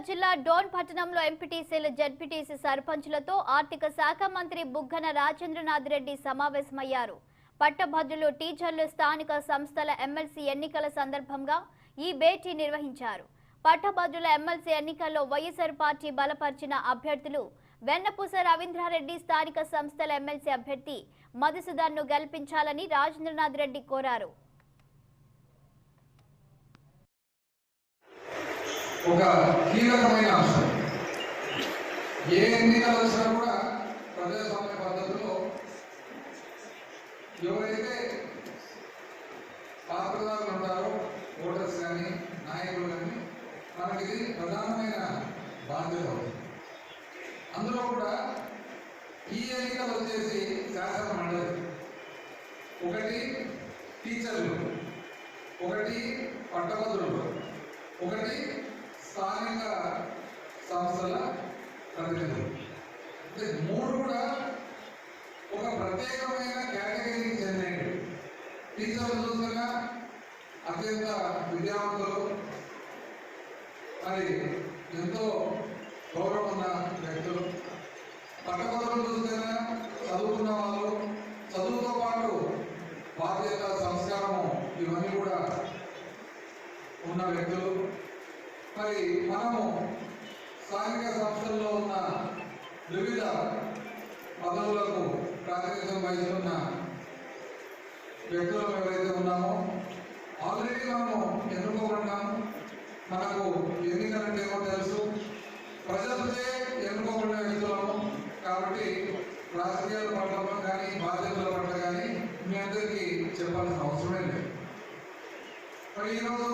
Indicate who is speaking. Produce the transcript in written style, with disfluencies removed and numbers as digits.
Speaker 1: కరీంనగర్ జిల్లా డోన్ పట్టణంలో ఎంపీటీసీలు జడ్పీటీసీ సర్పంచులతో ఆర్థిక శాఖ మంత్రి బుగ్గన రాజేంద్రనాథ్ రెడ్డి సమావేశమయ్యారు. పట్టభద్రులు టీచర్లు స్థానిక సంస్థల ఎమ్మెల్సీ ఎన్నికల సందర్భంగా ఈ భేటీ నిర్వహించారు. పట్టభద్రుల ఎమ్మెల్సీ ఎన్నికల్లో వైఎస్ఆర్ పార్టీ బలపరిచిన అభ్యర్థులు వెన్నపూస రవీంద్రారెడ్డి స్థానిక సంస్థల ఎమ్మెల్సీ అభ్యర్థి మధుసూదన్ను గెలిపించాలని రాజేంద్రనాథ్ రెడ్డి కోరారు.
Speaker 2: ఒక కీలకమైన అంశం. ఏ ఎన్నికలు వచ్చినా కూడా ప్రజాస్వామ్య పద్ధతిలో ఎవరైతే పాత్రదారులు ఉంటారో ఓటర్స్ కానీ నాయకులు కానీ మనకి ఇది ప్రధానమైన బాధ్యత. అందులో కూడా ఈ ఎన్నికలు వచ్చేసి శాసన మండలి, ఒకటి టీచర్లు, ఒకటి పట్టభద్రులు, ఒకటి స్థానిక సంస్థల ప్రతినిధులు. అంటే మూడు కూడా ఒక ప్రత్యేకమైన కేటగిరీకి చెందినవి. టీచర్లు చూసినా అత్యంత విద్యావంతులు, మరి ఎంతో గౌరవం ఉన్న వ్యక్తులు. పట్టభద్రులు చూసినా చదువుకున్న వాళ్ళు, చదువుతో పాటు బాధ్యత, సంస్కారము ఇవన్నీ కూడా ఉన్న వ్యక్తులు. మరి మనము స్థానిక సంస్థల్లో ఉన్న వివిధ పదవులకు ప్రాతినిధ్యం వహిస్తున్న వ్యక్తులు ఎవరైతే ఉన్నామో ఆల్రెడీ మనము ఎన్నుకోబడినాము. మనకు ఎన్నికలంటే ఏమో తెలుసు, ప్రజలచే ఎన్నుకోబడిన వ్యక్తులము. కాబట్టి రాజకీయాల పట్ల కానీ బాధ్యతల పట్ల కానీ మీ అందరికీ చెప్పాల్సిన అవసరమే లేదు. మరి ఈరోజు